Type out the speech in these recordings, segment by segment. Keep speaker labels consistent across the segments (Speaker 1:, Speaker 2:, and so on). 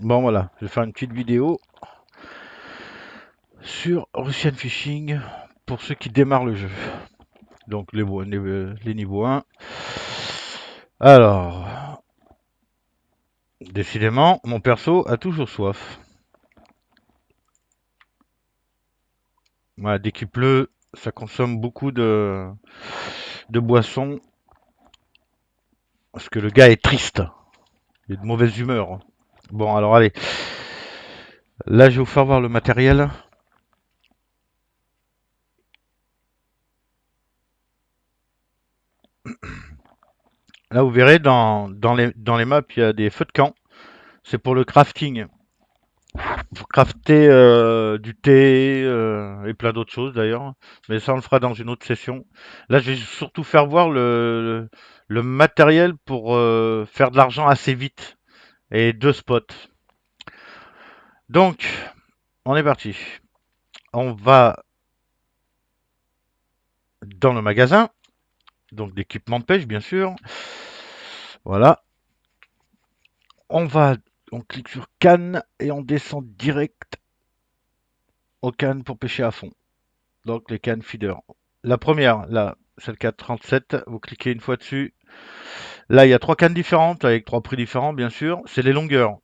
Speaker 1: Bon voilà, je vais faire une petite vidéo sur Russian Fishing pour ceux qui démarrent le jeu. Donc les niveaux 1. Alors, décidément, mon perso a toujours soif. Voilà, dès qu'il pleut, ça consomme beaucoup de boissons. Parce que le gars est triste. Il est de mauvaise humeur. Bon, alors allez. Là, je vais vous faire voir le matériel. Là, vous verrez, dans les maps, il y a des feux de camp. C'est pour le crafting. Faut crafter du thé et plein d'autres choses d'ailleurs. Mais ça, on le fera dans une autre session. Là, je vais surtout faire voir le matériel pour faire de l'argent assez vite. Et deux spots. Donc, on est parti. On va dans le magasin. Donc, d'équipement de pêche, bien sûr. Voilà. On clique sur canne et on descend direct aux cannes pour pêcher à fond. Donc, les cannes feeder. La première, là, celle 437, vous cliquez une fois dessus. Là, il y a trois cannes différentes avec trois prix différents, bien sûr. C'est les longueurs.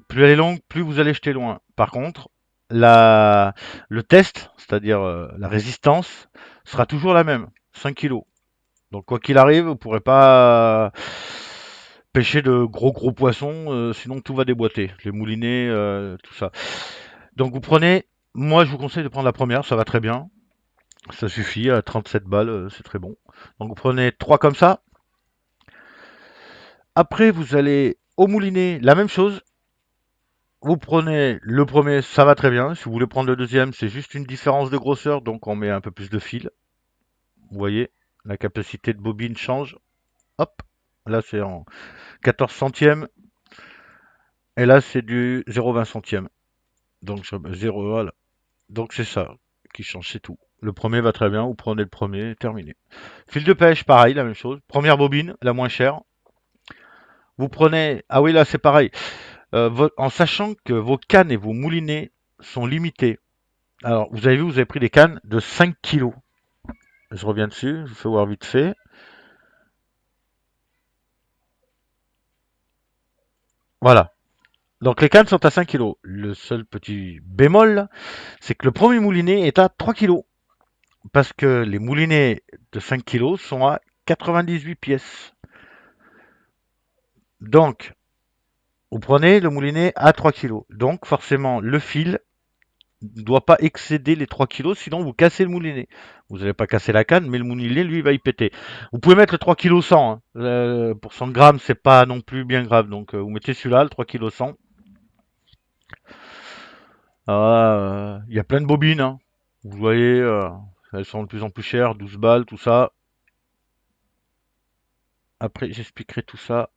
Speaker 1: Plus elle est longue, plus vous allez jeter loin. Par contre, la, le test, c'est-à-dire la résistance, sera toujours la même, 5 kilos. Donc quoi qu'il arrive, vous ne pourrez pas pêcher de gros poissons, sinon tout va déboîter. Les moulinets, tout ça. Donc vous prenez, moi je vous conseille de prendre la première, ça va très bien. Ça suffit, à 37 balles, c'est très bon. Donc vous prenez trois comme ça. Après vous allez au moulinet, la même chose. Vous prenez le premier, ça va très bien. Si vous voulez prendre le deuxième, c'est juste une différence de grosseur, donc on met un peu plus de fil. Vous voyez, la capacité de bobine change. Hop, là c'est en 14 centièmes, et là c'est du 0,20 centièmes. Donc 0, voilà. Donc c'est ça qui change, c'est tout. Le premier va très bien, vous prenez le premier, terminé. Fil de pêche, pareil, la même chose. Première bobine, la moins chère. Vous prenez, ah oui là c'est pareil, en sachant que vos cannes et vos moulinets sont limités. Alors, vous avez vu, vous avez pris des cannes de 5 kilos. Je reviens dessus, je vous fais voir vite fait. Voilà. Donc les cannes sont à 5 kilos. Le seul petit bémol, c'est que le premier moulinet est à 3 kilos. Parce que les moulinets de 5 kilos sont à 98 pièces. Donc, vous prenez le moulinet à 3 kilos. Donc, forcément, le fil ne doit pas excéder les 3 kilos, sinon vous cassez le moulinet. Vous n'allez pas casser la canne, mais le moulinet, lui, va y péter. Vous pouvez mettre le 3 kg 100. Hein. Pour 100 grammes, c'est pas non plus bien grave. Donc, vous mettez celui-là, le 3 kg 100. Il y a plein de bobines. Hein. Vous voyez, elles sont de plus en plus chères, 12 balles, tout ça. Après, j'expliquerai tout ça.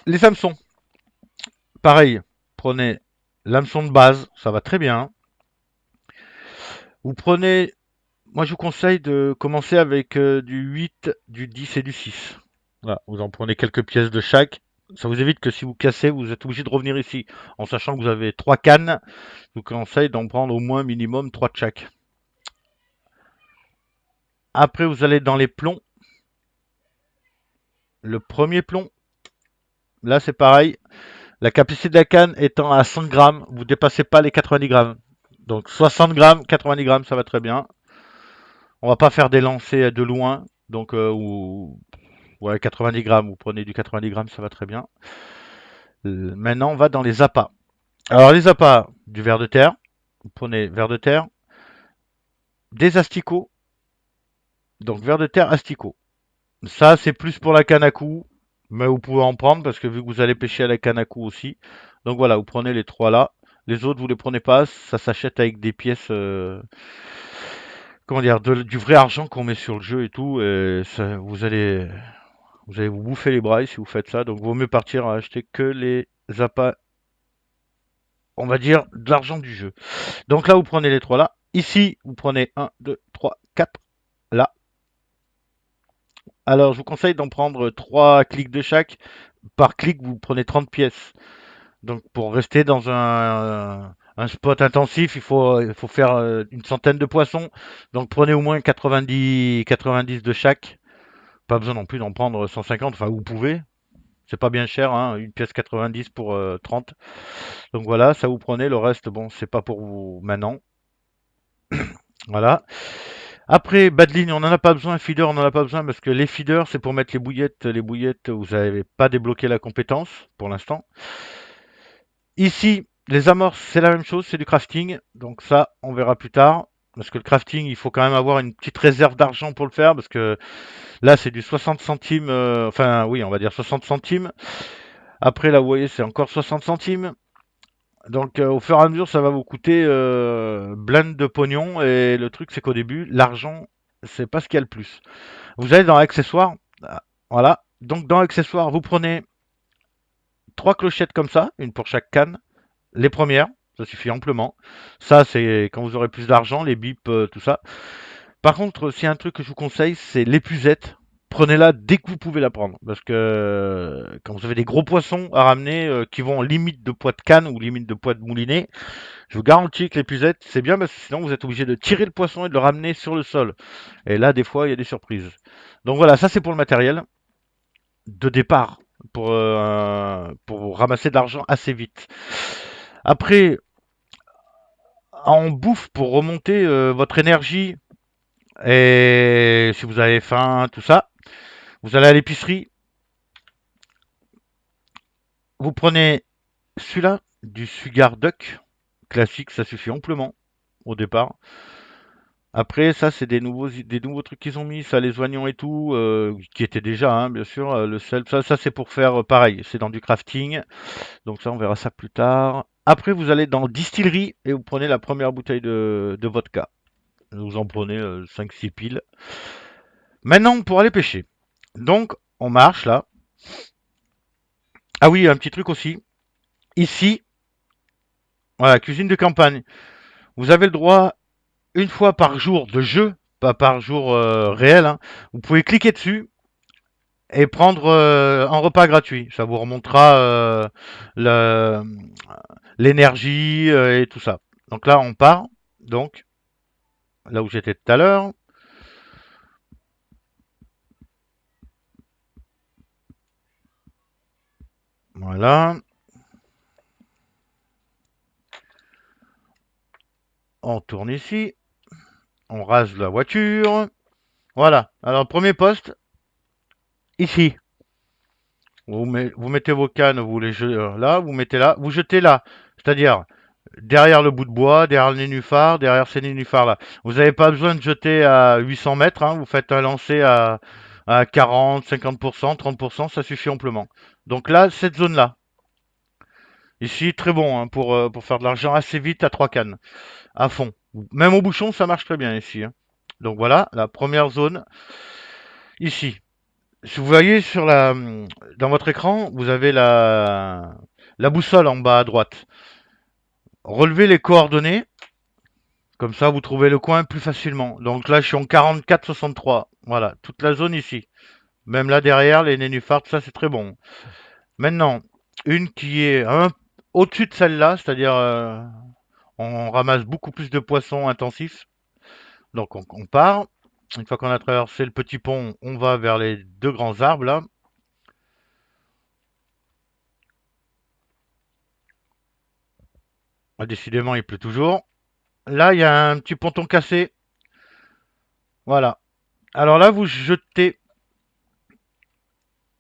Speaker 1: Les hameçons, pareil. Prenez l'hameçon de base, ça va très bien. Vous prenez, moi je vous conseille de commencer avec du 8, du 10 et du 6. Voilà, vous en prenez quelques pièces de chaque. Ça vous évite que si vous cassez, vous êtes obligé de revenir ici. En sachant que vous avez trois cannes, je vous conseille d'en prendre au moins minimum trois de chaque. Après, vous allez dans les plombs. Le premier plomb, là c'est pareil. La capacité de la canne étant à 100 grammes, vous ne dépassez pas les 90 grammes. Donc 60 grammes, 90 grammes, ça va très bien. On va pas faire des lancers de loin. Donc, ouais, 90 grammes, vous prenez du 90 grammes, ça va très bien. Maintenant, on va dans les appâts. Alors, les appâts, du ver de terre. Vous prenez ver de terre, des asticots. Donc, ver de terre, asticots. Ça, c'est plus pour la canne à coups. Mais vous pouvez en prendre parce que vu que vous allez pêcher à la canne à coups aussi. Donc voilà, vous prenez les trois là. Les autres, vous les prenez pas. Ça s'achète avec des pièces, comment dire, du vrai argent qu'on met sur le jeu et tout. Et ça, vous allez vous bouffer les bras si vous faites ça. Donc, vaut mieux partir à acheter que les appâts, on va dire, de l'argent du jeu. Donc là, vous prenez les trois là. Ici, vous prenez un, 2, 3, 4 là. Alors, je vous conseille d'en prendre 3 clics de chaque. Par clic, vous prenez 30 pièces. Donc pour rester dans un spot intensif, il faut faire une centaine de poissons. Donc prenez au moins 90 de chaque. Pas besoin non plus d'en prendre 150, enfin vous pouvez. C'est pas bien cher, hein, une pièce 90 pour 30. Donc voilà, ça vous prenez. Le reste, bon, c'est pas pour vous maintenant. Voilà. Après, bas de ligne, on n'en a pas besoin. Feeder, on n'en a pas besoin parce que les feeders, c'est pour mettre les bouillettes. Les bouillettes, vous n'avez pas débloqué la compétence pour l'instant. Ici, les amorces, c'est la même chose, c'est du crafting. Donc ça, on verra plus tard. Parce que le crafting, il faut quand même avoir une petite réserve d'argent pour le faire. Parce que là, c'est du 60 centimes. Enfin, oui, on va dire 60 centimes. Après, là, vous voyez, c'est encore 60 centimes. Donc, au fur et à mesure, ça va vous coûter blinde de pognon. Et le truc, c'est qu'au début, l'argent, c'est pas ce qu'il y a le plus. Vous allez dans accessoires. Voilà. Donc, dans accessoires, vous prenez trois clochettes comme ça, une pour chaque canne. Les premières, ça suffit amplement. Ça, c'est quand vous aurez plus d'argent, les bips, tout ça. Par contre, s'il y a un truc que je vous conseille, c'est l'épuisette. Prenez-la dès que vous pouvez la prendre. Parce que quand vous avez des gros poissons à ramener qui vont en limite de poids de canne ou limite de poids de moulinet, je vous garantis que l'épuisette, c'est bien parce que sinon vous êtes obligé de tirer le poisson et de le ramener sur le sol. Et là, des fois, il y a des surprises. Donc voilà, ça c'est pour le matériel de départ. Pour ramasser de l'argent assez vite. Après, en bouffe pour remonter votre énergie et si vous avez faim, tout ça, vous allez à l'épicerie, vous prenez celui-là, du Sugar Duck, classique, ça suffit amplement au départ. Après, ça, c'est des nouveaux trucs qu'ils ont mis, ça, les oignons et tout, qui étaient déjà, hein, bien sûr, le sel, ça c'est pour faire pareil, c'est dans du crafting, donc ça, on verra ça plus tard. Après, vous allez dans distillerie et vous prenez la première bouteille de vodka. Vous en prenez 5-6 piles. Maintenant, pour aller pêcher. Donc, on marche là. Ah oui, un petit truc aussi. Ici, voilà, cuisine de campagne. Vous avez le droit, une fois par jour de jeu, pas par jour réel, hein, vous pouvez cliquer dessus et prendre un repas gratuit. Ça vous remontera le- l'énergie et tout ça. Donc là, on part. Donc, là où j'étais tout à l'heure. Voilà. On tourne ici. On rase la voiture. Voilà. Alors, premier poste, ici. Vous mettez vos cannes, vous les jetez là, vous mettez là, vous jetez là. C'est-à-dire derrière le bout de bois, derrière le nénuphar, derrière ces nénuphars-là. Vous n'avez pas besoin de jeter à 800 mètres, hein, vous faites un lancer à 40, 50%, 30%, ça suffit amplement. Donc là, cette zone-là, ici, très bon hein, pour faire de l'argent assez vite à 3 cannes, à fond. Même au bouchon, ça marche très bien ici, hein. Donc voilà, la première zone, ici. Si vous voyez dans votre écran, vous avez la boussole en bas à droite. Relevez les coordonnées, comme ça vous trouvez le coin plus facilement. Donc là, je suis en 44-63. Voilà, toute la zone ici. Même là derrière, les nénuphars, tout ça, c'est très bon. Maintenant, une qui est au-dessus de celle-là, c'est-à-dire on ramasse beaucoup plus de poissons intensifs. Donc on part. Une fois qu'on a traversé le petit pont, on va vers les deux grands arbres là. Ah, décidément, il pleut toujours. Là, il y a un petit ponton cassé. Voilà. Alors là, vous jetez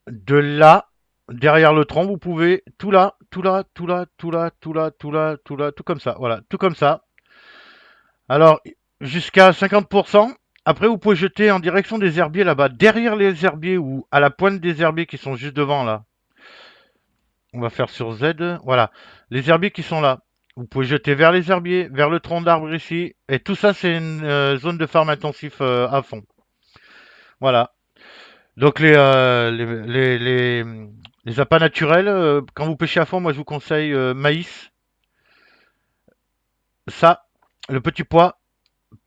Speaker 1: de là, derrière le tronc, vous pouvez tout là, tout là, tout là, tout là, tout là, tout là, tout là, tout comme ça. Voilà, tout comme ça. Alors, jusqu'à 50%. Après, vous pouvez jeter en direction des herbiers là-bas, derrière les herbiers ou à la pointe des herbiers qui sont juste devant là. On va faire sur Z. Voilà. Les herbiers qui sont là. Vous pouvez jeter vers les herbiers, vers le tronc d'arbre ici. Et tout ça, c'est une zone de farm intensif à fond. Voilà. Donc les appâts naturels, quand vous pêchez à fond, moi je vous conseille maïs, ça, le petit pois,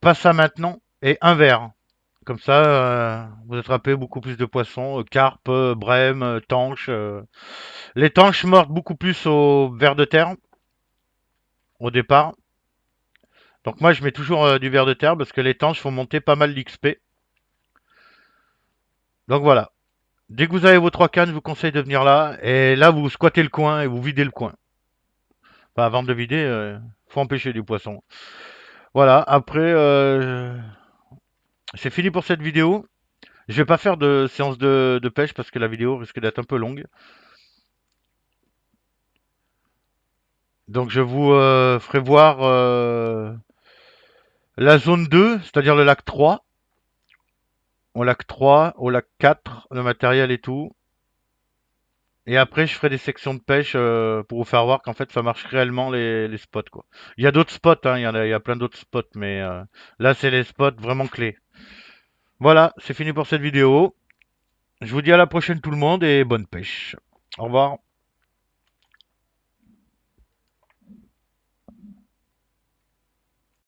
Speaker 1: pas ça maintenant, et un verre. Comme ça, vous attrapez beaucoup plus de poissons, carpes, brèmes, tanches. Les tanches mordent beaucoup plus au ver de terre au départ. Donc moi je mets toujours du ver de terre parce que les tanches font monter pas mal l'XP. Donc voilà. Dès que vous avez vos 3 cannes, je vous conseille de venir là. Et là vous squattez le coin et vous videz le coin. Enfin, avant de le vider, faut empêcher du poisson. Voilà, après c'est fini pour cette vidéo. Je vais pas faire de séance de pêche parce que la vidéo risque d'être un peu longue. Donc je vous ferai voir la zone 2, c'est-à-dire le lac 3. Au lac 3, au lac 4, le matériel et tout. Et après, je ferai des sections de pêche pour vous faire voir qu'en fait, ça marche réellement les spots, quoi. Il y a d'autres spots, hein, il y a plein d'autres spots, mais là, c'est les spots vraiment clés. Voilà, c'est fini pour cette vidéo. Je vous dis à la prochaine tout le monde et bonne pêche. Au revoir.